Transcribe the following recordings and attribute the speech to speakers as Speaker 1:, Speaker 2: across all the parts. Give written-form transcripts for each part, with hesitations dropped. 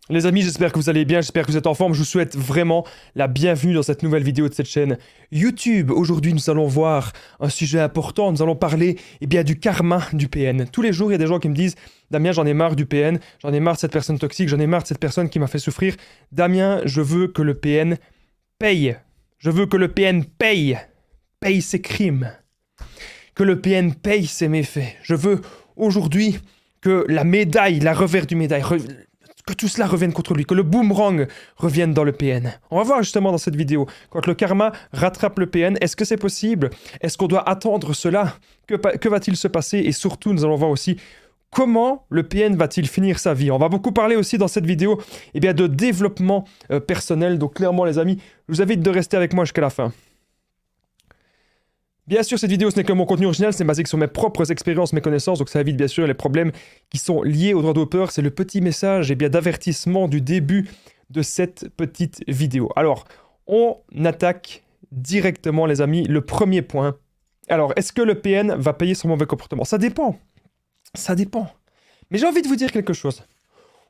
Speaker 1: Les amis, j'espère que vous allez bien, j'espère que vous êtes en forme. Je vous souhaite vraiment la bienvenue dans cette nouvelle vidéo de cette chaîne YouTube. Aujourd'hui, nous allons voir un sujet important. Nous allons parler du karma du PN. Tous les jours, il y a des gens qui me disent « Damien, j'en ai marre du PN, j'en ai marre de cette personne toxique, j'en ai marre de cette personne qui m'a fait souffrir. Damien, je veux que le PN paye. Je veux que le PN paye ses crimes. Que le PN paye ses méfaits. Je veux aujourd'hui que la médaille, la revers du médaille... que tout cela revienne contre lui, que le boomerang revienne dans le PN. On va voir justement dans cette vidéo, quand le karma rattrape le PN, est-ce que c'est possible? Est-ce qu'on doit attendre cela? Que va-t-il se passer? Et surtout, nous allons voir aussi comment le PN va-t-il finir sa vie. On va beaucoup parler aussi dans cette vidéo de développement personnel. Donc clairement les amis, je vous invite de rester avec moi jusqu'à la fin. Bien sûr, cette vidéo, ce n'est que mon contenu original, c'est basé sur mes propres expériences, mes connaissances, donc ça évite bien sûr les problèmes qui sont liés au droit d'auteur. C'est le petit message d'avertissement du début de cette petite vidéo. Alors, on attaque directement les amis, le premier point. Alors, est-ce que le PN va payer son mauvais comportement? Ça dépend. Ça dépend. Mais j'ai envie de vous dire quelque chose.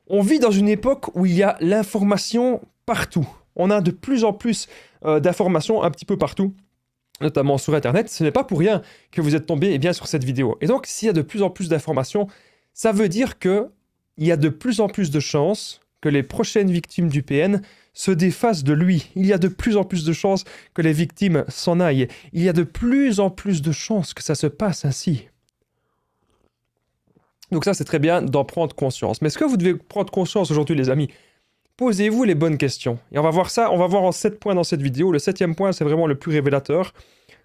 Speaker 1: On vit dans une époque où il y a l'information partout. On a de plus en plus d'informations un petit peu partout, notamment sur Internet. Ce n'est pas pour rien que vous êtes tombé sur cette vidéo. Et donc, s'il y a de plus en plus d'informations, ça veut dire qu'il y a de plus en plus de chances que les prochaines victimes du PN se défassent de lui. Il y a de plus en plus de chances que les victimes s'en aillent. Il y a de plus en plus de chances que ça se passe ainsi. Donc ça, c'est très bien d'en prendre conscience. Mais est-ce que vous devez prendre conscience aujourd'hui, les amis? Posez-vous les bonnes questions. Et on va voir ça, on va voir en 7 points dans cette vidéo. Le 7e point, c'est vraiment le plus révélateur.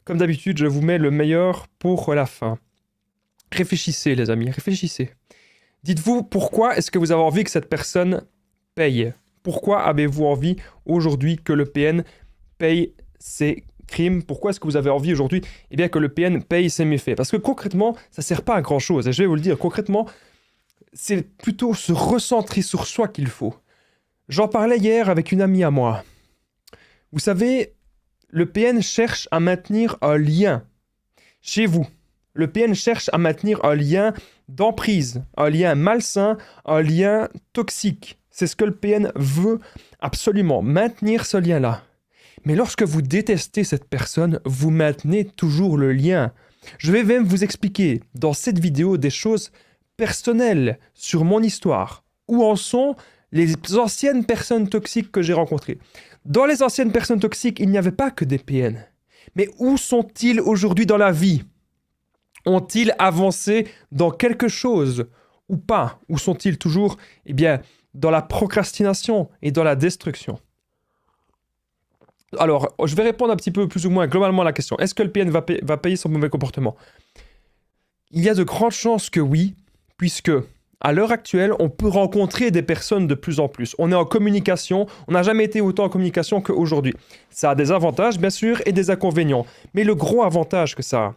Speaker 1: Comme d'habitude, je vous mets le meilleur pour la fin. Réfléchissez, les amis, réfléchissez. Dites-vous, pourquoi est-ce que vous avez envie que cette personne paye? Pourquoi avez-vous envie aujourd'hui que le PN paye ses crimes? Pourquoi est-ce que vous avez envie aujourd'hui que le PN paye ses méfaits? Parce que concrètement, ça ne sert pas à grand-chose. Et je vais vous le dire, concrètement, c'est plutôt se recentrer sur soi qu'il faut. J'en parlais hier avec une amie à moi. Vous savez, le PN cherche à maintenir un lien chez vous. Le PN cherche à maintenir un lien d'emprise, un lien malsain, un lien toxique. C'est ce que le PN veut absolument, maintenir ce lien-là. Mais lorsque vous détestez cette personne, vous maintenez toujours le lien. Je vais même vous expliquer dans cette vidéo des choses personnelles sur mon histoire. Où en sont les anciennes personnes toxiques que j'ai rencontrées. Dans les anciennes personnes toxiques, il n'y avait pas que des PN. Mais où sont-ils aujourd'hui dans la vie? Ont-ils avancé dans quelque chose ou pas? Ou sont-ils toujours dans la procrastination et dans la destruction? Alors, je vais répondre un petit peu plus ou moins globalement à la question. Est-ce que le PN va payer son mauvais comportement? Il y a de grandes chances que oui, puisque à l'heure actuelle, on peut rencontrer des personnes de plus en plus. On est en communication, on n'a jamais été autant en communication qu'aujourd'hui. Ça a des avantages, bien sûr, et des inconvénients. Mais le gros avantage que ça a,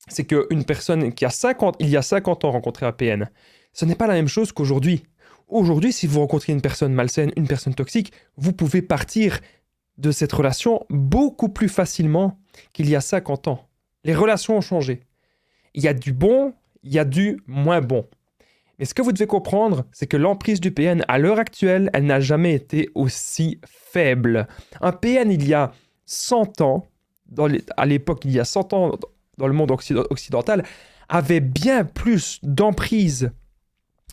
Speaker 1: c'est qu'une personne qui il y a 50 ans rencontrait un PN, ce n'est pas la même chose qu'aujourd'hui. Aujourd'hui, si vous rencontrez une personne malsaine, une personne toxique, vous pouvez partir de cette relation beaucoup plus facilement qu'il y a 50 ans. Les relations ont changé. Il y a du bon, il y a du moins bon. Mais ce que vous devez comprendre, c'est que l'emprise du PN, à l'heure actuelle, elle n'a jamais été aussi faible. Un PN, il y a 100 ans, à l'époque, il y a 100 ans, dans le monde occidental, avait bien plus d'emprise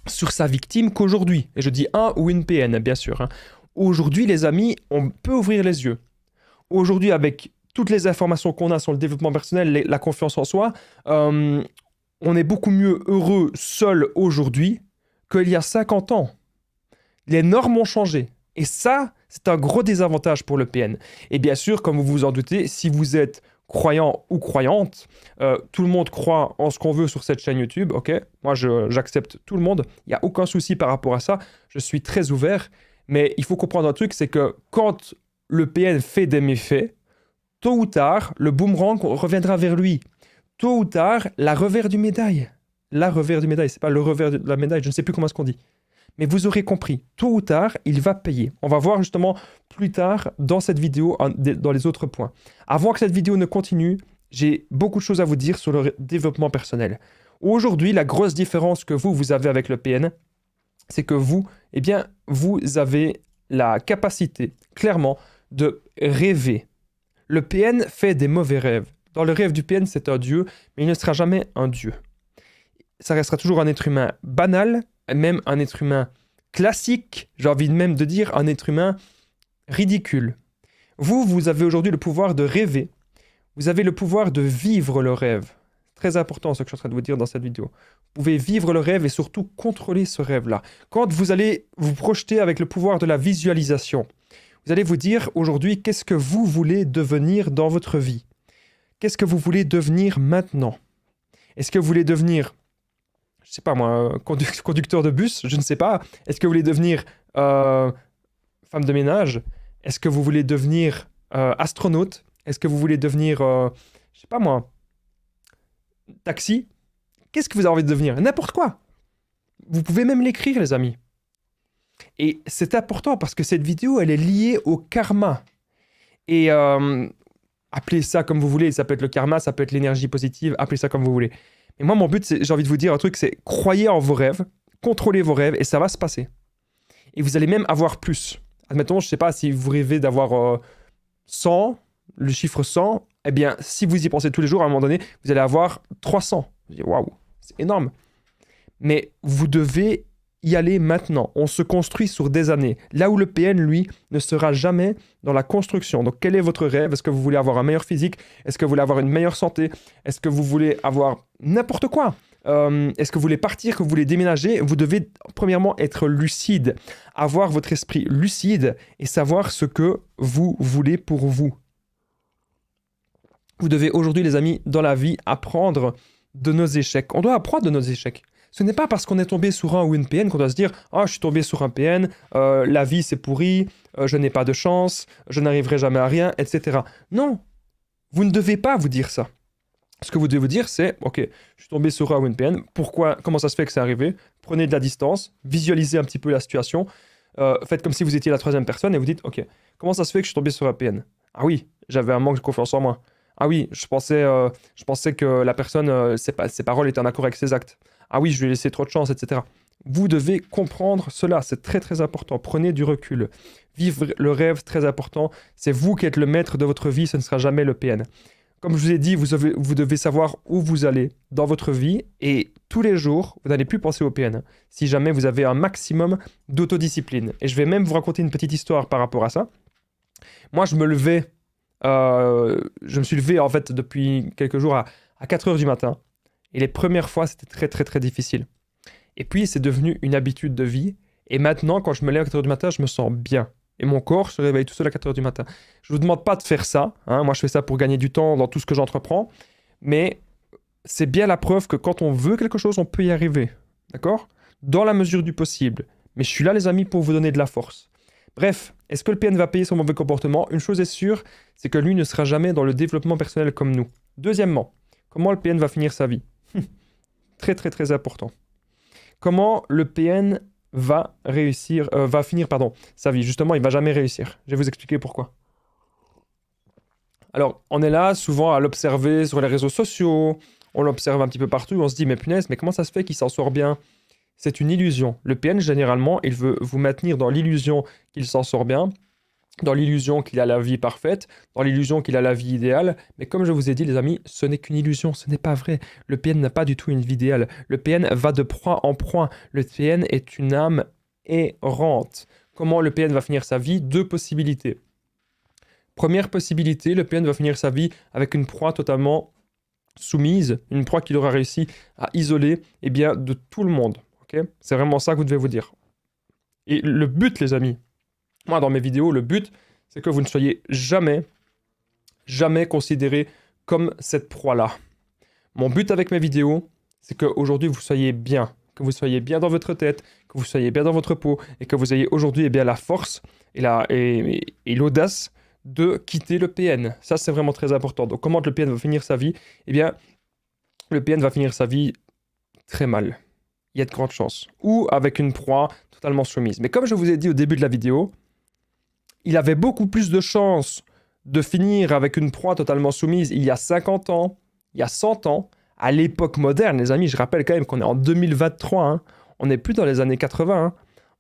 Speaker 1: sur sa victime qu'aujourd'hui. Et je dis un ou une PN, bien sûr. Aujourd'hui, les amis, on peut ouvrir les yeux. Aujourd'hui, avec toutes les informations qu'on a sur le développement personnel, la confiance en soi, on est beaucoup mieux heureux seul aujourd'hui qu'il y a 50 ans. Les normes ont changé. Et ça, c'est un gros désavantage pour le PN. Et bien sûr, comme vous vous en doutez, si vous êtes croyant ou croyante, tout le monde croit en ce qu'on veut sur cette chaîne YouTube, ok? Moi, j'accepte tout le monde. Il n'y a aucun souci par rapport à ça. Je suis très ouvert. Mais il faut comprendre un truc, c'est que quand le PN fait des méfaits, tôt ou tard, le boomerang reviendra vers lui. Tôt ou tard, la revers du médaille. La revers du médaille, c'est pas le revers de la médaille, je ne sais plus comment est-ce qu'on dit. Mais vous aurez compris, tôt ou tard, il va payer. On va voir justement plus tard dans cette vidéo, dans les autres points. Avant que cette vidéo ne continue, j'ai beaucoup de choses à vous dire sur le développement personnel. Aujourd'hui, la grosse différence que vous avez avec le PN, c'est que vous, vous avez la capacité, clairement, de rêver. Le PN fait des mauvais rêves. Dans le rêve du PN, c'est un dieu, mais il ne sera jamais un dieu. Ça restera toujours un être humain banal, même un être humain classique, j'ai envie même de dire un être humain ridicule. Vous avez aujourd'hui le pouvoir de rêver. Vous avez le pouvoir de vivre le rêve. Très important ce que je suis en train de vous dire dans cette vidéo. Vous pouvez vivre le rêve et surtout contrôler ce rêve-là. Quand vous allez vous projeter avec le pouvoir de la visualisation, vous allez vous dire aujourd'hui qu'est-ce que vous voulez devenir dans votre vie. Qu'est-ce que vous voulez devenir maintenant? Est-ce que vous voulez devenir, je ne sais pas moi, conducteur de bus? Je ne sais pas. Est-ce que vous voulez devenir femme de ménage? Est-ce que vous voulez devenir astronaute? Est-ce que vous voulez devenir, je ne sais pas moi, taxi? Qu'est-ce que vous avez envie de devenir? N'importe quoi. Vous pouvez même l'écrire, les amis. Et c'est important parce que cette vidéo, elle est liée au karma. Et appelez ça comme vous voulez. Ça peut être le karma, ça peut être l'énergie positive. Appelez ça comme vous voulez. Mais moi, mon but, j'ai envie de vous dire un truc, c'est croyez en vos rêves, contrôlez vos rêves et ça va se passer. Et vous allez même avoir plus. Admettons, je ne sais pas si vous rêvez d'avoir 100, le chiffre 100, eh bien, si vous y pensez tous les jours, à un moment donné, vous allez avoir 300. Waouh, c'est énorme. Mais vous devez y aller maintenant. On se construit sur des années. Là où le PN, lui, ne sera jamais dans la construction. Donc, quel est votre rêve? Est-ce que vous voulez avoir un meilleur physique? Est-ce que vous voulez avoir une meilleure santé? Est-ce que vous voulez avoir n'importe quoi? Est-ce que vous voulez partir, que vous voulez déménager? Vous devez premièrement être lucide, avoir votre esprit lucide et savoir ce que vous voulez pour vous. Vous devez aujourd'hui, les amis, dans la vie, apprendre de nos échecs. On doit apprendre de nos échecs. Ce n'est pas parce qu'on est tombé sur un ou une PN qu'on doit se dire « Ah, je suis tombé sur un PN, la vie c'est pourri, je n'ai pas de chance, je n'arriverai jamais à rien, etc. » Non, vous ne devez pas vous dire ça. Ce que vous devez vous dire, c'est « Ok, je suis tombé sur un ou une PN, pourquoi, comment ça se fait que c'est arrivé? » Prenez de la distance, visualisez un petit peu la situation, faites comme si vous étiez la troisième personne et vous dites « Ok, comment ça se fait que je suis tombé sur un PN? Ah oui, j'avais un manque de confiance en moi. Ah oui, je pensais que la personne, ses paroles étaient en accord avec ses actes. Ah oui, je lui ai laissé trop de chance, etc. » Vous devez comprendre cela, c'est très très important. Prenez du recul. Vivre le rêve, très important. C'est vous qui êtes le maître de votre vie, ce ne sera jamais le PN. Comme je vous ai dit, vous devez savoir où vous allez dans votre vie et tous les jours, vous n'allez plus penser au PN. Si jamais vous avez un maximum d'autodiscipline. Et je vais même vous raconter une petite histoire par rapport à ça. Moi, je me suis levé en fait depuis quelques jours à 4 heures du matin. Et les premières fois, c'était très très très difficile. Et puis, c'est devenu une habitude de vie. Et maintenant, quand je me lève à 4 heures du matin, je me sens bien. Et mon corps se réveille tout seul à 4 heures du matin. Je ne vous demande pas de faire ça. Hein. Moi, je fais ça pour gagner du temps dans tout ce que j'entreprends. Mais c'est bien la preuve que quand on veut quelque chose, on peut y arriver. D'accord? Dans la mesure du possible. Mais je suis là, les amis, pour vous donner de la force. Bref, est-ce que le PN va payer son mauvais comportement? Une chose est sûre, c'est que lui ne sera jamais dans le développement personnel comme nous. Deuxièmement, comment le PN va finir sa vie? Très, très, très important. Comment le PN va finir sa vie? Justement, il ne va jamais réussir. Je vais vous expliquer pourquoi. Alors, on est là souvent à l'observer sur les réseaux sociaux, on l'observe un petit peu partout, on se dit, mais punaise, mais comment ça se fait qu'il s'en sort bien? C'est une illusion. Le PN, généralement, il veut vous maintenir dans l'illusion qu'il s'en sort bien, dans l'illusion qu'il a la vie parfaite, dans l'illusion qu'il a la vie idéale. Mais comme je vous ai dit, les amis, ce n'est qu'une illusion, ce n'est pas vrai. Le PN n'a pas du tout une vie idéale. Le PN va de proie en proie. Le PN est une âme errante. Comment le PN va finir sa vie? Deux possibilités. Première possibilité, le PN va finir sa vie avec une proie totalement soumise, une proie qu'il aura réussi à isoler de tout le monde. Okay? C'est vraiment ça que vous devez vous dire. Et le but, les amis, moi dans mes vidéos, le but, c'est que vous ne soyez jamais considéré comme cette proie-là. Mon but avec mes vidéos, c'est qu'aujourd'hui vous soyez bien, que vous soyez bien dans votre tête, que vous soyez bien dans votre peau, et que vous ayez aujourd'hui la force et l'audace de quitter le PN. Ça, c'est vraiment très important. Donc, comment le PN va finir sa vie? Eh bien, le PN va finir sa vie très mal. Il y a de grandes chances. Ou avec une proie totalement soumise. Mais comme je vous ai dit au début de la vidéo, il avait beaucoup plus de chances de finir avec une proie totalement soumise il y a 50 ans, il y a 100 ans, à l'époque moderne, les amis. Je rappelle quand même qu'on est en 2023. Hein. On n'est plus dans les années 80. Hein.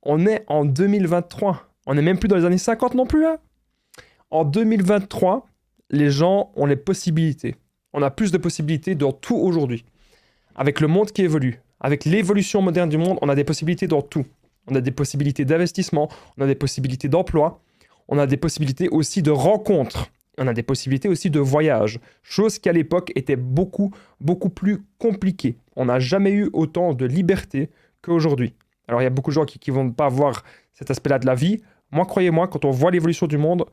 Speaker 1: On est en 2023. On n'est même plus dans les années 50 non plus. Hein. En 2023, les gens ont les possibilités. On a plus de possibilités dans tout aujourd'hui. Avec le monde qui évolue, avec l'évolution moderne du monde, on a des possibilités dans tout. On a des possibilités d'investissement, on a des possibilités d'emploi, on a des possibilités aussi de rencontres, on a des possibilités aussi de voyage, chose qui à l'époque était beaucoup plus compliquée. On n'a jamais eu autant de liberté qu'aujourd'hui. Alors il y a beaucoup de gens qui ne vont pas voir cet aspect-là de la vie. Moi, croyez-moi, quand on voit l'évolution du monde,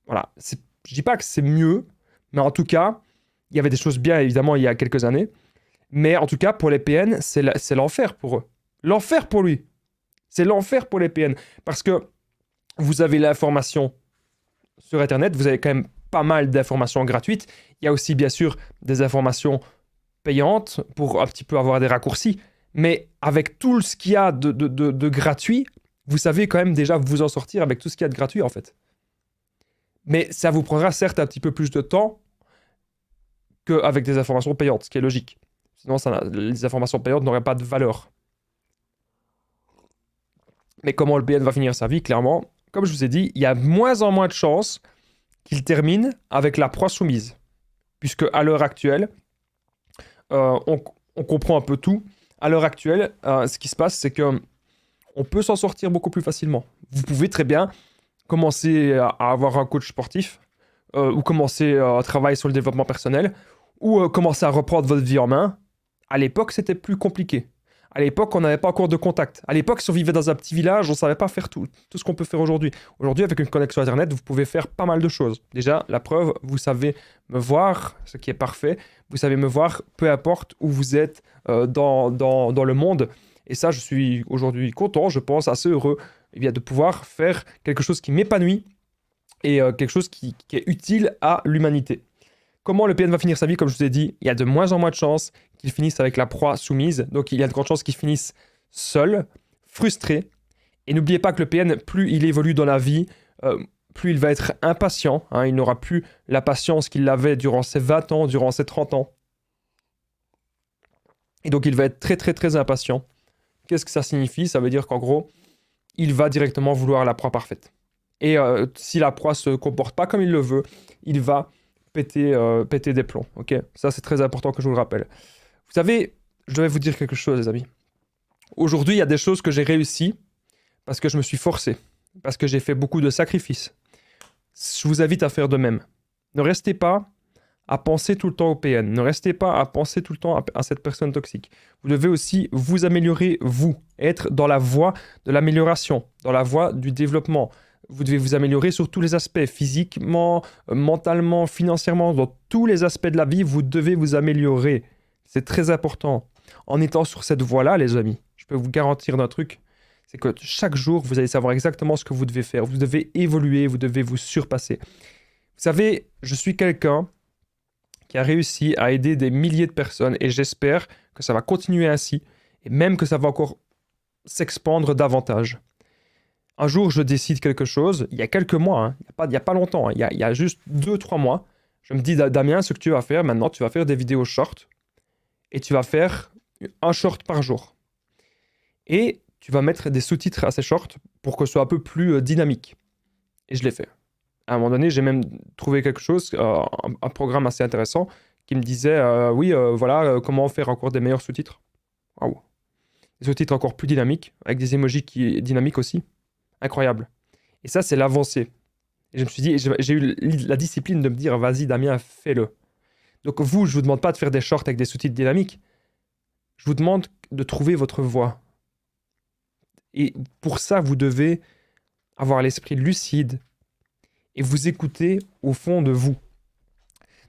Speaker 1: voilà, je ne dis pas que c'est mieux, mais en tout cas, il y avait des choses bien évidemment il y a quelques années. Mais en tout cas, pour les PN, c'est l'enfer pour eux. L'enfer pour lui. C'est l'enfer pour les PN. Parce que vous avez l'information sur Internet, vous avez quand même pas mal d'informations gratuites. Il y a aussi, bien sûr, des informations payantes pour un petit peu avoir des raccourcis. Mais avec tout ce qu'il y a de gratuit, vous savez quand même déjà vous en sortir avec tout ce qu'il y a de gratuit, en fait. Mais ça vous prendra certes un petit peu plus de temps qu'avec des informations payantes, ce qui est logique. Sinon, les informations payantes n'auraient pas de valeur. Mais comment le PN va finir sa vie, clairement, comme je vous ai dit, il y a de moins en moins de chances qu'il termine avec la proie soumise. Puisque à l'heure actuelle, on comprend un peu tout. À l'heure actuelle, ce qui se passe, c'est qu'on peut s'en sortir beaucoup plus facilement. Vous pouvez très bien commencer à avoir un coach sportif, ou commencer à travailler sur le développement personnel, ou commencer à reprendre votre vie en main. À l'époque, c'était plus compliqué. À l'époque, on n'avait pas encore de contact. À l'époque, si on vivait dans un petit village, on ne savait pas faire tout ce qu'on peut faire aujourd'hui. Aujourd'hui, avec une connexion Internet, vous pouvez faire pas mal de choses. Déjà, la preuve, vous savez me voir, ce qui est parfait. Vous savez me voir, peu importe où vous êtes dans le monde. Et ça, je suis aujourd'hui content, je pense, assez heureux de pouvoir faire quelque chose qui m'épanouit et quelque chose qui est utile à l'humanité. Comment le PN va finir sa vie? Comme je vous ai dit, il y a de moins en moins de chances qu'il finisse avec la proie soumise. Donc, il y a de grandes chances qu'il finisse seul, frustré. Et n'oubliez pas que le PN, plus il évolue dans la vie, plus il va être impatient. Hein, il n'aura plus la patience qu'il avait durant ses 20 ans, durant ses 30 ans. Et donc, il va être très, très, très impatient. Qu'est-ce que ça signifie? Ça veut dire qu'en gros, il va directement vouloir la proie parfaite. Et si la proie ne se comporte pas comme il le veut, il va péter des plombs, ok? Ça, c'est très important que je vous le rappelle. Vous savez, je vais vous dire quelque chose, les amis. Aujourd'hui, il y a des choses que j'ai réussi parce que je me suis forcé, parce que j'ai fait beaucoup de sacrifices. Je vous invite à faire de même. Ne restez pas à penser tout le temps au PN. Ne restez pas à penser tout le temps à cette personne toxique. Vous devez aussi vous améliorer, vous, être dans la voie de l'amélioration, dans la voie du développement. Vous devez vous améliorer sur tous les aspects, physiquement, mentalement, financièrement, dans tous les aspects de la vie, vous devez vous améliorer. C'est très important. En étant sur cette voie-là, les amis, je peux vous garantir d'un truc, c'est que chaque jour, vous allez savoir exactement ce que vous devez faire. Vous devez évoluer, vous devez vous surpasser. Vous savez, je suis quelqu'un qui a réussi à aider des milliers de personnes et j'espère que ça va continuer ainsi et même que ça va encore s'expandre davantage. Un jour, je décide quelque chose, il y a quelques mois, hein, il n'y a pas longtemps, hein, il y a juste 2-3 mois, je me dis, Damien, ce que tu vas faire maintenant, tu vas faire des vidéos short et tu vas faire un short par jour. Et tu vas mettre des sous-titres à ces shorts pour que ce soit un peu plus dynamique. Et je l'ai fait. À un moment donné, j'ai même trouvé quelque chose, un programme assez intéressant qui me disait, voilà, comment faire encore des meilleurs sous-titres. Waouh. Des sous-titres encore plus dynamiques, avec des emojis qui dynamiques aussi. Incroyable. Et ça, c'est l'avancée. Et je me suis dit, j'ai eu la discipline de me dire, vas-y Damien, fais-le. Donc vous, je ne vous demande pas de faire des shorts avec des sous-titres dynamiques. Je vous demande de trouver votre voie. Et pour ça, vous devez avoir l'esprit lucide et vous écouter au fond de vous.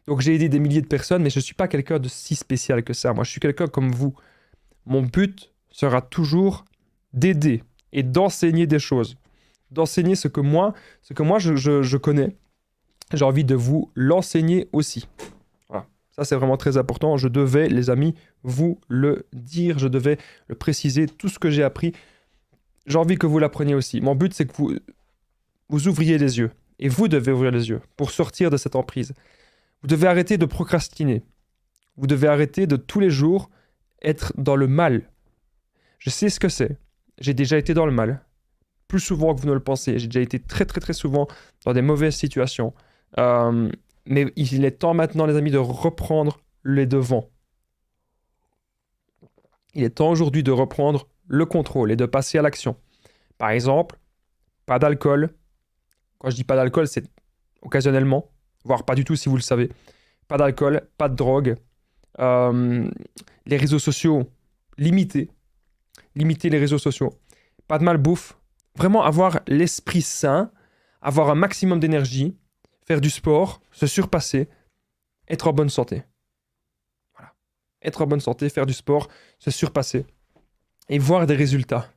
Speaker 1: Donc j'ai aidé des milliers de personnes, mais je ne suis pas quelqu'un de si spécial que ça. Moi, je suis quelqu'un comme vous. Mon but sera toujours d'aider et d'enseigner des choses. D'enseigner ce que moi je connais. J'ai envie de vous l'enseigner aussi. Voilà. Ça, c'est vraiment très important. Je devais, les amis, vous le dire. Je devais le préciser. Tout ce que j'ai appris, j'ai envie que vous l'appreniez aussi. Mon but, c'est que vous ouvriez les yeux. Et vous devez ouvrir les yeux pour sortir de cette emprise. Vous devez arrêter de procrastiner. Vous devez arrêter de tous les jours être dans le mal. Je sais ce que c'est. j'ai déjà été dans le mal. Plus souvent que vous ne le pensez. J'ai déjà été très très très souvent dans des mauvaises situations. Mais il est temps maintenant, les amis, de reprendre les devants. Il est temps aujourd'hui de reprendre le contrôle et de passer à l'action. Par exemple, pas d'alcool. Quand je dis pas d'alcool, c'est occasionnellement, voire pas du tout si vous le savez. Pas d'alcool, pas de drogue. Les réseaux sociaux, limiter. Limiter les réseaux sociaux. Pas de malbouffe. Vraiment avoir l'esprit sain, avoir un maximum d'énergie, faire du sport, se surpasser, être en bonne santé. Voilà. Être en bonne santé, faire du sport, se surpasser et voir des résultats.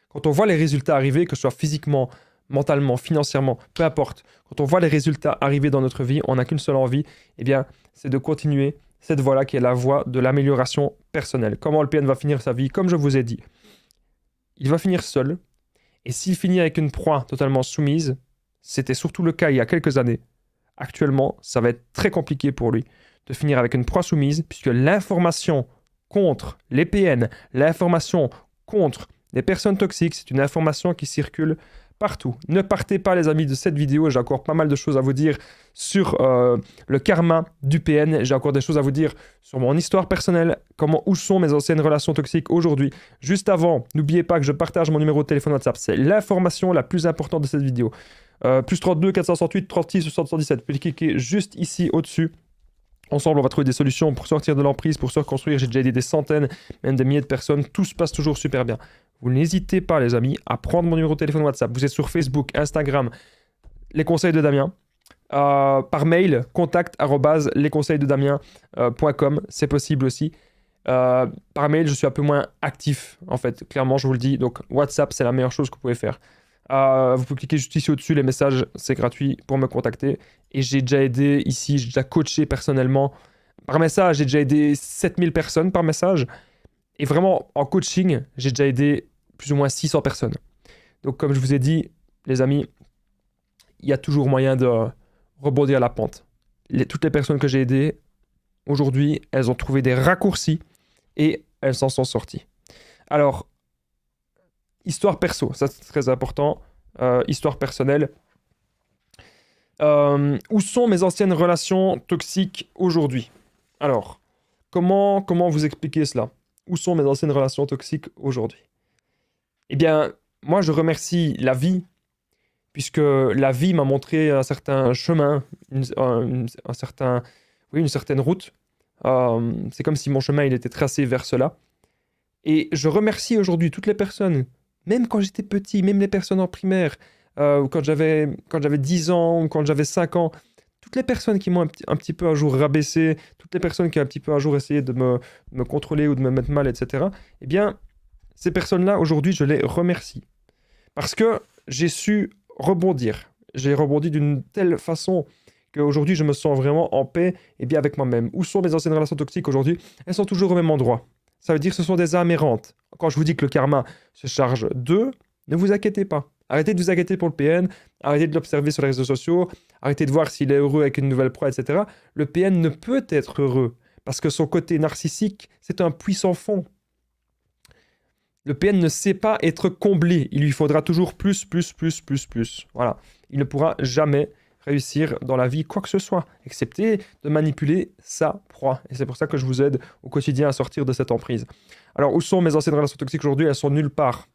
Speaker 1: Quand on voit les résultats arriver, que ce soit physiquement, mentalement, financièrement, peu importe, quand on voit les résultats arriver dans notre vie, on n'a qu'une seule envie, eh bien, c'est de continuer cette voie-là qui est la voie de l'amélioration personnelle. Comment le PN va finir sa vie? Comme je vous ai dit, il va finir seul. Et s'il finit avec une proie totalement soumise, c'était surtout le cas il y a quelques années. Actuellement, ça va être très compliqué pour lui de finir avec une proie soumise, puisque l'information contre les PN, l'information contre les personnes toxiques, c'est une information qui circule partout. Ne partez pas, les amis, de cette vidéo. J'ai encore pas mal de choses à vous dire sur le karma du PN. J'ai encore des choses à vous dire sur mon histoire personnelle, où sont mes anciennes relations toxiques aujourd'hui. Juste avant, n'oubliez pas que je partage mon numéro de téléphone WhatsApp. C'est l'information la plus importante de cette vidéo. Plus 32 468 36 77. Vous pouvez cliquer juste ici au-dessus. Ensemble, on va trouver des solutions pour sortir de l'emprise, pour se reconstruire. J'ai déjà aidé des centaines, même des milliers de personnes. Tout se passe toujours super bien. Vous n'hésitez pas, les amis, à prendre mon numéro de téléphone WhatsApp. Vous êtes sur Facebook, Instagram, les conseils de Damien. Par mail, contact@lesconseilsdedamien.com. C'est possible aussi. Par mail, je suis un peu moins actif, en fait. Clairement, je vous le dis. Donc, WhatsApp, c'est la meilleure chose que vous pouvez faire. Vous pouvez cliquer juste ici au-dessus, les messages, c'est gratuit pour me contacter. Et j'ai déjà aidé ici, j'ai déjà coaché personnellement par message. J'ai déjà aidé 7000 personnes par message. Et vraiment, en coaching, j'ai déjà aidé plus ou moins 600 personnes. Donc, comme je vous ai dit, les amis, il y a toujours moyen de rebondir la pente. Toutes les personnes que j'ai aidées, aujourd'hui, elles ont trouvé des raccourcis et elles s'en sont sorties. Alors, histoire perso, ça c'est très important. Histoire personnelle. Où sont mes anciennes relations toxiques aujourd'hui? Alors, comment vous expliquer cela? Où sont mes anciennes relations toxiques aujourd'hui? Eh bien, moi je remercie la vie, puisque la vie m'a montré un certain chemin, une certaine route. C'est comme si mon chemin il était tracé vers cela. Et je remercie aujourd'hui toutes les personnes, même quand j'étais petit, même les personnes en primaire, ou quand j'avais 10 ans, ou quand j'avais 5 ans, toutes les personnes qui m'ont un petit peu un jour rabaissé, toutes les personnes qui ont un petit peu un jour essayé de me contrôler ou de me mettre mal, etc. Eh bien, ces personnes-là, aujourd'hui, je les remercie. Parce que j'ai su rebondir. J'ai rebondi d'une telle façon qu'aujourd'hui, je me sens vraiment en paix et bien avec moi-même. Où sont mes anciennes relations toxiques aujourd'hui? Elles sont toujours au même endroit. Ça veut dire que ce sont des âmes errantes. Quand je vous dis que le karma se charge d'eux, ne vous inquiétez pas. Arrêtez de vous inquiéter pour le PN, arrêtez de l'observer sur les réseaux sociaux, arrêtez de voir s'il est heureux avec une nouvelle proie, etc. Le PN ne peut être heureux parce que son côté narcissique, c'est un puissant fond. Le PN ne sait pas être comblé. Il lui faudra toujours plus. Voilà. Il ne pourra jamais réussir dans la vie quoi que ce soit, excepté de manipuler sa proie. Et c'est pour ça que je vous aide au quotidien à sortir de cette emprise. Alors, où sont mes anciennes relations toxiques aujourd'hui? Elles sont nulle part.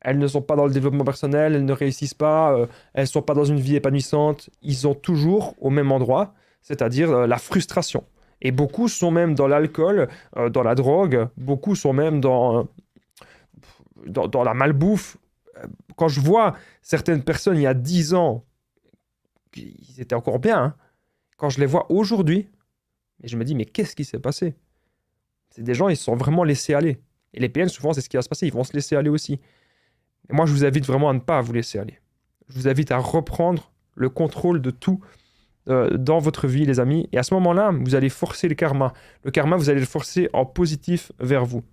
Speaker 1: Elles ne sont pas dans le développement personnel, elles ne réussissent pas, elles ne sont pas dans une vie épanouissante. Ils sont toujours au même endroit, c'est-à-dire la frustration. Et beaucoup sont même dans l'alcool, dans la drogue, beaucoup sont même dans la malbouffe. Quand je vois certaines personnes il y a 10 ans, ils étaient encore bien, hein. Quand je les vois aujourd'hui, je me dis, mais qu'est-ce qui s'est passé? C'est des gens, ils se sont vraiment laissés aller. Et les PN, souvent, c'est ce qui va se passer, ils vont se laisser aller aussi. Et moi, je vous invite vraiment à ne pas vous laisser aller. Je vous invite à reprendre le contrôle de tout dans votre vie, les amis. Et à ce moment-là, vous allez forcer le karma. Le karma, vous allez le forcer en positif vers vous.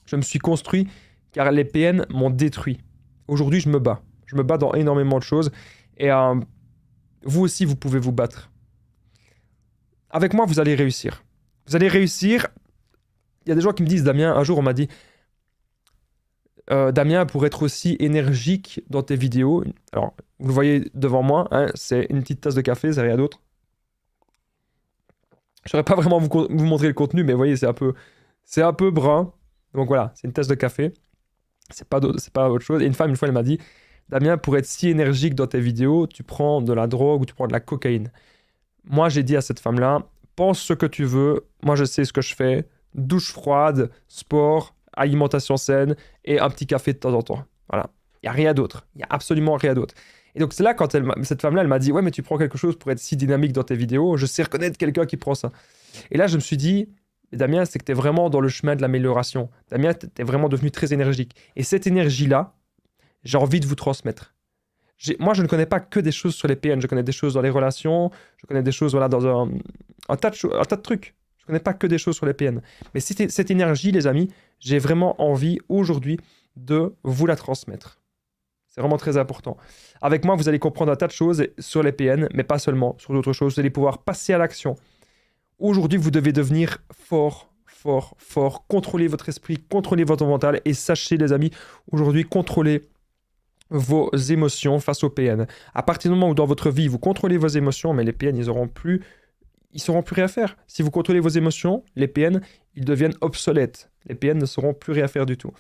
Speaker 1: Je me suis construit car les PN m'ont détruit. Aujourd'hui, je me bats. Je me bats dans énormément de choses. Et vous aussi, vous pouvez vous battre. Avec moi, vous allez réussir. Vous allez réussir. Il y a des gens qui me disent, Damien, un jour, on m'a dit, Damien, pour être aussi énergique dans tes vidéos, alors vous le voyez devant moi, hein, c'est une petite tasse de café, c'est rien d'autre. Je ne saurais pas vraiment vous montrer le contenu, mais vous voyez, c'est un peu brun. Donc voilà, c'est une tasse de café. C'est pas autre chose. Et une femme, une fois, elle m'a dit, Damien, pour être si énergique dans tes vidéos, tu prends de la drogue ou tu prends de la cocaïne. Moi, j'ai dit à cette femme-là, pense ce que tu veux. Moi, je sais ce que je fais. Douche froide, sport, alimentation saine et un petit café de temps en temps. Voilà. Il n'y a rien d'autre. Il n'y a absolument rien d'autre. Et donc, c'est là, quand cette femme-là, elle m'a dit, ouais, mais tu prends quelque chose pour être si dynamique dans tes vidéos. Je sais reconnaître quelqu'un qui prend ça. Et là, je me suis dit, Damien, c'est que tu es vraiment dans le chemin de l'amélioration. Damien, tu es vraiment devenu très énergique. Et cette énergie-là, j'ai envie de vous transmettre. Moi, je ne connais pas que des choses sur les PN. Je connais des choses dans les relations. Je connais des choses voilà, dans un tas de trucs. Je ne connais pas que des choses sur les PN. Mais cette énergie, les amis, j'ai vraiment envie aujourd'hui de vous la transmettre. C'est vraiment très important. Avec moi, vous allez comprendre un tas de choses sur les PN, mais pas seulement, sur d'autres choses. Vous allez pouvoir passer à l'action. Aujourd'hui, vous devez devenir fort, fort, fort. Contrôlez votre esprit, contrôlez votre mental. Et sachez, les amis, aujourd'hui, contrôlez vos émotions face aux PN. À partir du moment où dans votre vie, vous contrôlez vos émotions, mais les PN, ils sauront plus rien faire. Si vous contrôlez vos émotions, les PN, ils deviennent obsolètes. Les PN ne sauront plus rien faire du tout.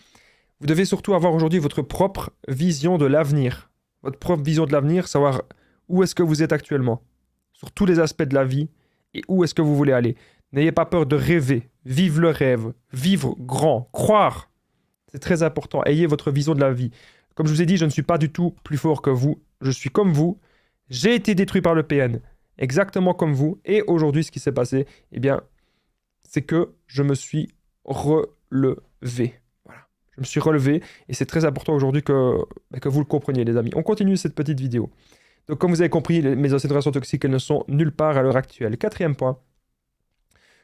Speaker 1: Vous devez surtout avoir aujourd'hui votre propre vision de l'avenir. Votre propre vision de l'avenir, savoir où est-ce que vous êtes actuellement, sur tous les aspects de la vie, et où est-ce que vous voulez aller. N'ayez pas peur de rêver, vivre le rêve, vivre grand, croire. C'est très important. Ayez votre vision de la vie. Comme je vous ai dit, je ne suis pas du tout plus fort que vous. Je suis comme vous. J'ai été détruit par le PN, exactement comme vous. Et aujourd'hui, ce qui s'est passé, eh bien, c'est que je me suis relevé. Voilà. Je me suis relevé et c'est très important aujourd'hui que vous le compreniez, les amis. On continue cette petite vidéo. Donc, comme vous avez compris, mes anciennes relations toxiques, elles ne sont nulle part à l'heure actuelle. Quatrième point.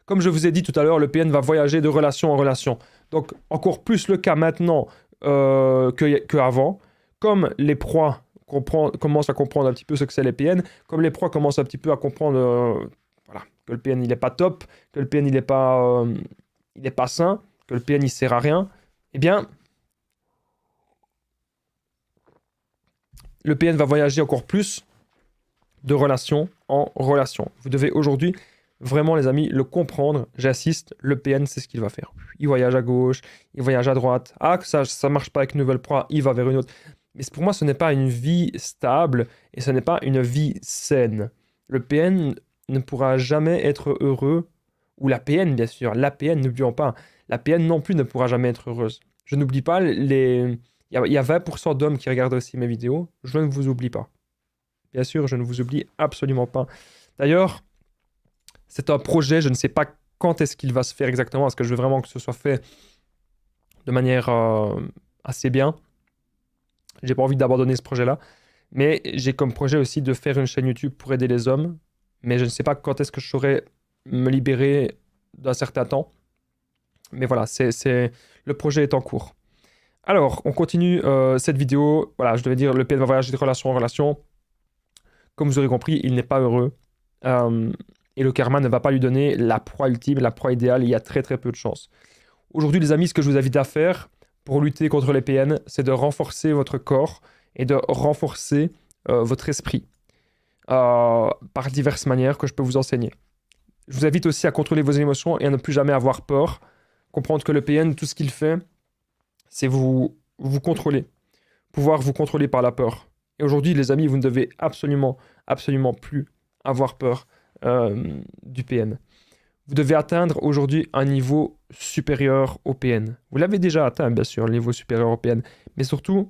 Speaker 1: Comme je vous ai dit tout à l'heure, le PN va voyager de relation en relation. Donc, encore plus le cas maintenant qu'avant. Comme les proies commencent à comprendre un petit peu ce que c'est les PN, comme les proies commencent un petit peu à comprendre que le PN il n'est pas top, que le PN il n'est pas sain, que le PN il sert à rien, eh bien, le PN va voyager encore plus de relation en relation. Vous devez aujourd'hui vraiment, les amis, le comprendre. J'insiste, le PN, c'est ce qu'il va faire. Il voyage à gauche, il voyage à droite. Ah, que ça ne marche pas avec une nouvelle proie, il va vers une autre. Mais pour moi, ce n'est pas une vie stable et ce n'est pas une vie saine. Le PN ne pourra jamais être heureux, ou la PN, bien sûr. La PN, n'oublions pas. La PN non plus ne pourra jamais être heureuse. Je n'oublie pas, il y a 20% d'hommes qui regardent aussi mes vidéos. Je ne vous oublie pas. Bien sûr, je ne vous oublie absolument pas. D'ailleurs, c'est un projet, je ne sais pas quand est-ce qu'il va se faire exactement, parce que je veux vraiment que ce soit fait de manière assez bien. J'ai pas envie d'abandonner ce projet-là, mais j'ai comme projet aussi de faire une chaîne YouTube pour aider les hommes, mais je ne sais pas quand est-ce que je saurai me libérer d'un certain temps. Mais voilà, le projet est en cours. Alors, on continue cette vidéo. Voilà, je devais dire, le PN va voyager de relation en relation. Comme vous aurez compris, il n'est pas heureux. Et le karma ne va pas lui donner la proie ultime, la proie idéale. Il y a très très peu de chance. Aujourd'hui, les amis, ce que je vous invite à faire pour lutter contre les PN, c'est de renforcer votre corps et de renforcer votre esprit par diverses manières que je peux vous enseigner. Je vous invite aussi à contrôler vos émotions et à ne plus jamais avoir peur. Comprendre que le PN, tout ce qu'il fait, c'est vous contrôler. Pouvoir vous contrôler par la peur. Et aujourd'hui, les amis, vous ne devez absolument, absolument plus avoir peur du PN. Vous devez atteindre aujourd'hui un niveau supérieur au PN. Vous l'avez déjà atteint, bien sûr, le niveau supérieur au PN, mais surtout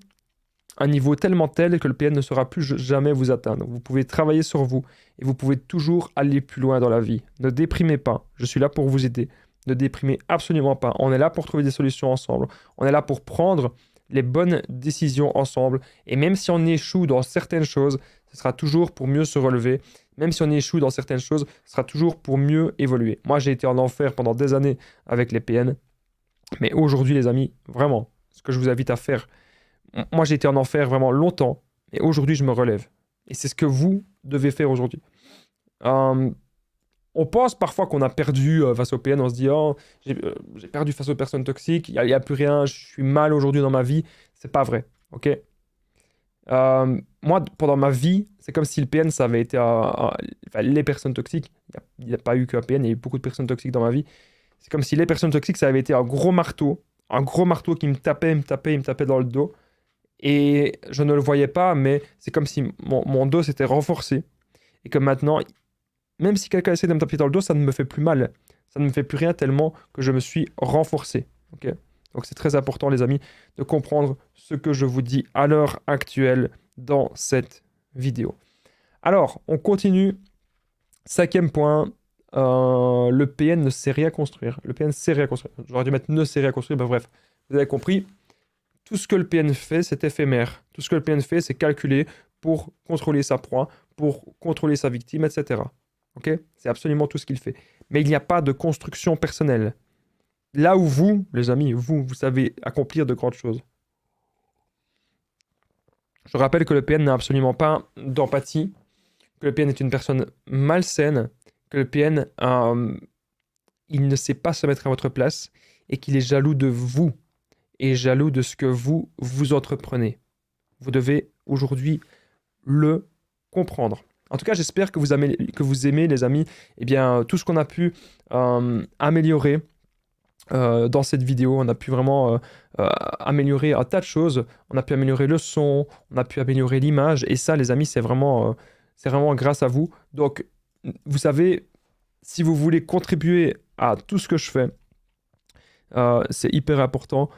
Speaker 1: un niveau tellement tel que le PN ne saura plus jamais vous atteindre. Vous pouvez travailler sur vous et vous pouvez toujours aller plus loin dans la vie. Ne déprimez pas, je suis là pour vous aider. Ne déprimez absolument pas. On est là pour trouver des solutions ensemble. On est là pour prendre les bonnes décisions ensemble. Et même si on échoue dans certaines choses, ce sera toujours pour mieux se relever. Même si on échoue dans certaines choses, ce sera toujours pour mieux évoluer. Moi, j'ai été en enfer pendant des années avec les PN. Mais aujourd'hui, les amis, vraiment, ce que je vous invite à faire, moi, j'ai été en enfer vraiment longtemps. Et aujourd'hui, je me relève. Et c'est ce que vous devez faire aujourd'hui. On On pense parfois qu'on a perdu face au PN, on se dit oh, j'ai perdu face aux personnes toxiques, il n'y a plus rien, je suis mal aujourd'hui dans ma vie. C'est pas vrai, ok? Moi, pendant ma vie, c'est comme si le PN, ça avait été enfin, les personnes toxiques. Il n'y a pas eu qu'un PN, il y a eu beaucoup de personnes toxiques dans ma vie. C'est comme si les personnes toxiques, ça avait été un gros marteau qui me tapait, il me tapait dans le dos. Et je ne le voyais pas, mais c'est comme si mon dos s'était renforcé. Et que maintenant, même si quelqu'un essaie de me taper dans le dos, ça ne me fait plus mal. Ça ne me fait plus rien tellement que je me suis renforcé. Ok? Donc c'est très important, les amis, de comprendre ce que je vous dis à l'heure actuelle dans cette vidéo. Alors, on continue. 5e point, le PN ne sait rien construire. Le PN sait rien construire. J'aurais dû mettre ne sait rien construire, ben bref, vous avez compris. Tout ce que le PN fait, c'est éphémère. Tout ce que le PN fait, c'est calculer pour contrôler sa proie, pour contrôler sa victime, etc. Ok? C'est absolument tout ce qu'il fait. Mais il n'y a pas de construction personnelle. Là où vous, les amis, vous savez accomplir de grandes choses. Je rappelle que le PN n'a absolument pas d'empathie, que le PN est une personne malsaine, que le PN, il ne sait pas se mettre à votre place et qu'il est jaloux de vous et jaloux de ce que vous entreprenez. Vous devez aujourd'hui le comprendre. En tout cas, j'espère que vous aimez, les amis, eh bien, tout ce qu'on a pu améliorer dans cette vidéo. On a pu vraiment améliorer un tas de choses. On a pu améliorer le son, on a pu améliorer l'image. Et ça, les amis, c'est vraiment grâce à vous. Donc, vous savez, si vous voulez contribuer à tout ce que je fais, c'est hyper important.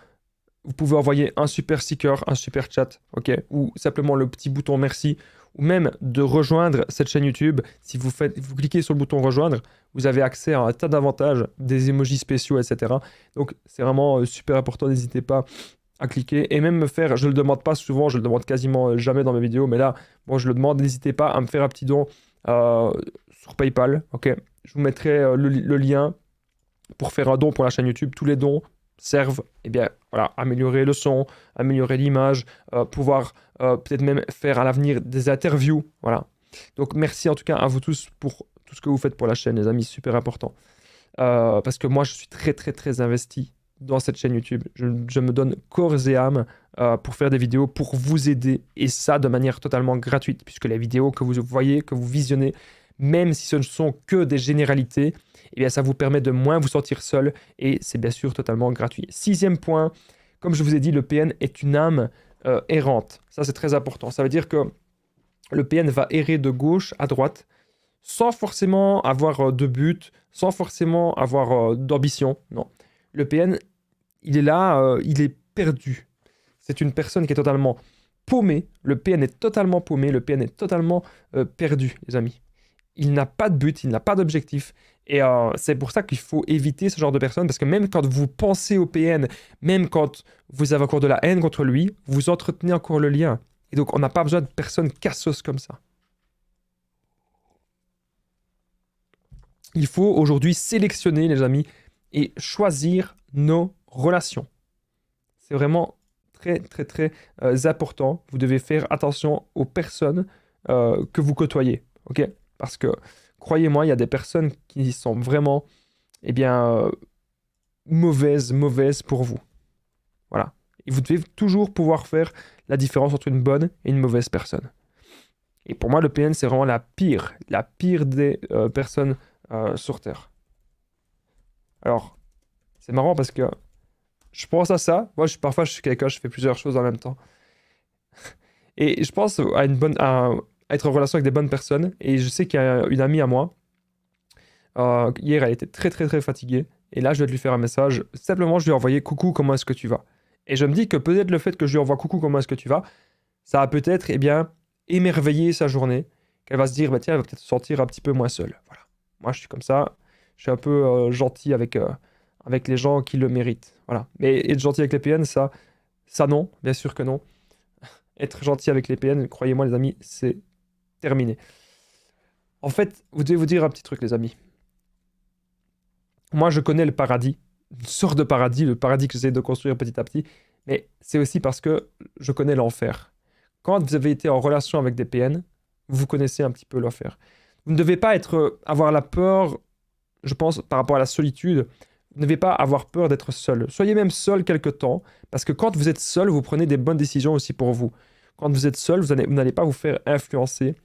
Speaker 1: Vous pouvez envoyer un super sticker, un super chat, ok, ou simplement le petit bouton merci, ou même de rejoindre cette chaîne YouTube. Si vous cliquez sur le bouton rejoindre, vous avez accès à un tas d'avantages, des emojis spéciaux, etc. Donc c'est vraiment super important, n'hésitez pas à cliquer et même me faire, je le demande pas souvent, je le demande quasiment jamais dans mes vidéos, mais là, bon, je le demande, n'hésitez pas à me faire un petit don sur PayPal, ok. Je vous mettrai le lien pour faire un don pour la chaîne YouTube. Tous les dons servent, eh bien, voilà, améliorer le son, améliorer l'image, pouvoir peut-être même faire à l'avenir des interviews, voilà. Donc merci en tout cas à vous tous pour tout ce que vous faites pour la chaîne, les amis, super important. Parce que moi, je suis très très très investi dans cette chaîne YouTube. Je me donne corps et âme pour faire des vidéos, pour vous aider, et ça de manière totalement gratuite, puisque les vidéos que vous voyez, que vous visionnez, même si ce ne sont que des généralités, eh bien, ça vous permet de moins vous sentir seul et c'est bien sûr totalement gratuit. 6e point, comme je vous ai dit, le PN est une âme errante. Ça, c'est très important. Ça veut dire que le PN va errer de gauche à droite sans forcément avoir de but, sans forcément avoir d'ambition. Non. Le PN, il est là, il est perdu. C'est une personne qui est totalement paumée. Le PN est totalement paumé. Le PN est totalement perdu, les amis. Il n'a pas de but, il n'a pas d'objectif. Et c'est pour ça qu'il faut éviter ce genre de personnes, parce que même quand vous pensez au PN, même quand vous avez encore de la haine contre lui, vous entretenez encore le lien. Et donc, on n'a pas besoin de personnes cassos comme ça. Il faut aujourd'hui sélectionner, les amis, et choisir nos relations. C'est vraiment très, très, très important. Vous devez faire attention aux personnes que vous côtoyez, ok ? Parce que, croyez-moi, il y a des personnes qui sont vraiment, eh bien, mauvaises pour vous. Voilà. Et vous devez toujours pouvoir faire la différence entre une bonne et une mauvaise personne. Et pour moi, le PN, c'est vraiment la pire des personnes sur Terre. Alors, c'est marrant parce que je pense à ça. Moi, parfois, je suis quelqu'un, je fais plusieurs choses en même temps. Et je pense à être en relation avec des bonnes personnes. Et je sais qu'il y a une amie à moi. Hier, elle était très, très, très fatiguée. Et là, je vais lui faire un message. Simplement, je lui ai envoyé « Coucou, comment est-ce que tu vas ?» Et je me dis que peut-être le fait que je lui envoie « Coucou, comment est-ce que tu vas ?» ça va peut-être, eh bien, émerveiller sa journée. Qu'elle va se dire, bah, tiens, elle va peut-être se sentir un petit peu moins seule. Voilà. Moi, je suis comme ça. Je suis un peu gentil avec les gens qui le méritent. Voilà. Mais être gentil avec les PN, ça non. Bien sûr que non. Être gentil avec les PN, croyez-moi, les amis, c'est terminé. En fait, vous devez vous dire un petit truc, les amis. Moi, je connais le paradis, une sorte de paradis, le paradis que j'essaie de construire petit à petit, mais c'est aussi parce que je connais l'enfer. Quand vous avez été en relation avec des PN, vous connaissez un petit peu l'enfer. Vous ne devez pas avoir la peur je pense, par rapport à la solitude, vous ne devez pas avoir peur d'être seul. Soyez même seul quelque temps, parce que quand vous êtes seul, vous prenez des bonnes décisions aussi pour vous. Quand vous êtes seul, vous n'allez pas vous faire influencer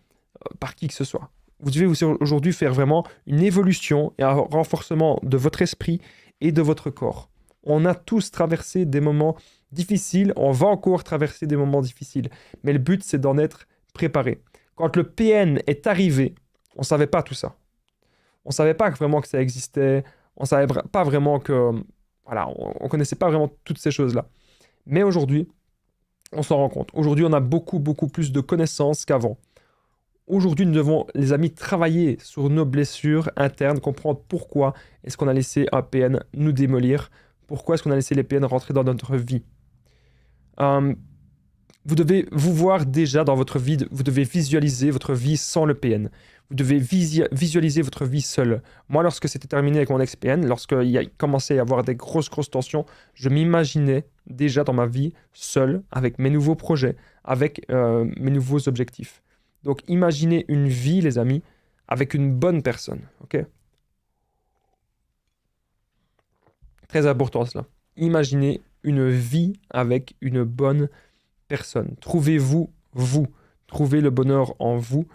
Speaker 1: par qui que ce soit. Vous devez aujourd'hui faire vraiment une évolution et un renforcement de votre esprit et de votre corps. On a tous traversé des moments difficiles, on va encore traverser des moments difficiles, mais le but c'est d'en être préparé. Quand le PN est arrivé, on ne savait pas tout ça. On ne savait pas vraiment que ça existait, on ne savait pas vraiment que... Voilà, on ne connaissait pas vraiment toutes ces choses-là. Mais aujourd'hui, on s'en rend compte. Aujourd'hui, on a beaucoup plus de connaissances qu'avant. Aujourd'hui, nous devons, les amis, travailler sur nos blessures internes, comprendre pourquoi est-ce qu'on a laissé un PN nous démolir, pourquoi est-ce qu'on a laissé les PN rentrer dans notre vie. Vous devez vous voir déjà dans votre vie, vous devez visualiser votre vie sans le PN. Vous devez visualiser votre vie seul. Moi, lorsque c'était terminé avec mon ex-PN, lorsqu'il a commencé à y avoir des grosses tensions, je m'imaginais déjà dans ma vie seul, avec mes nouveaux projets, avec mes nouveaux objectifs. Donc, imaginez une vie, les amis, avec une bonne personne. Ok ? Très important cela. Imaginez une vie avec une bonne personne. Trouvez-vous, vous. Trouvez le bonheur en vous.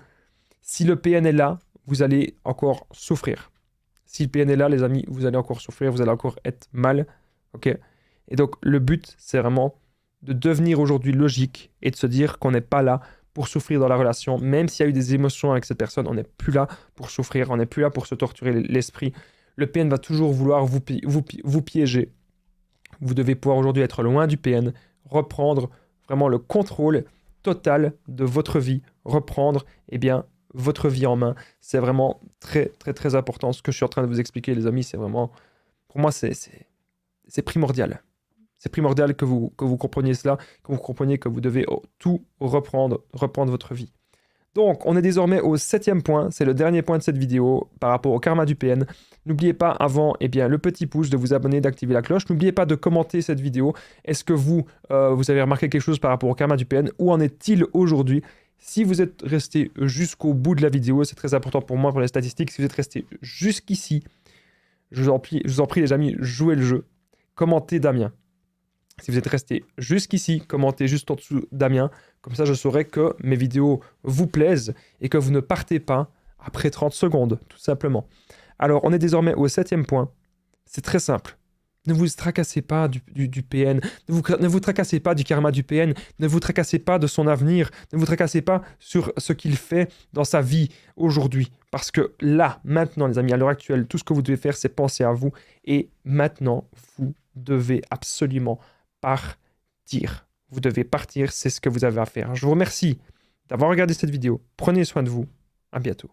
Speaker 1: Si le PN est là, vous allez encore souffrir. Si le PN est là, les amis, vous allez encore souffrir, vous allez encore être mal. Ok ? Et donc, le but, c'est vraiment de devenir aujourd'hui logique et de se dire qu'on n'est pas là pour souffrir dans la relation. Même s'il y a eu des émotions avec cette personne, on n'est plus là pour souffrir, on n'est plus là pour se torturer l'esprit. Le PN va toujours vouloir vous piéger. Vous devez pouvoir aujourd'hui être loin du PN, reprendre vraiment le contrôle total de votre vie, reprendre, votre vie en main. C'est vraiment très important. Ce que je suis en train de vous expliquer, les amis, c'est vraiment, pour moi, c'est primordial. C'est primordial que vous compreniez cela, que vous compreniez que vous devez tout reprendre votre vie. Donc, on est désormais au 7e point. C'est le dernier point de cette vidéo par rapport au karma du PN. N'oubliez pas avant le petit pouce, de vous abonner, d'activer la cloche. N'oubliez pas de commenter cette vidéo. Est-ce que vous avez remarqué quelque chose par rapport au karma du PN? Où en est-il aujourd'hui? Si vous êtes resté jusqu'au bout de la vidéo, c'est très important pour moi, pour les statistiques. Si vous êtes resté jusqu'ici, je vous en prie les amis, jouez le jeu. Commentez Damien. Si vous êtes resté jusqu'ici, commentez juste en dessous Damien. Comme ça, je saurai que mes vidéos vous plaisent et que vous ne partez pas après 30 secondes, tout simplement. Alors, on est désormais au 7e point. C'est très simple. Ne vous tracassez pas du PN. Ne vous tracassez pas du karma du PN. Ne vous tracassez pas de son avenir. Ne vous tracassez pas sur ce qu'il fait dans sa vie aujourd'hui. Parce que là, maintenant, les amis, à l'heure actuelle, tout ce que vous devez faire, c'est penser à vous. Et maintenant, vous devez absolument partir. Vous devez partir, c'est ce que vous avez à faire. Je vous remercie d'avoir regardé cette vidéo. Prenez soin de vous. À bientôt.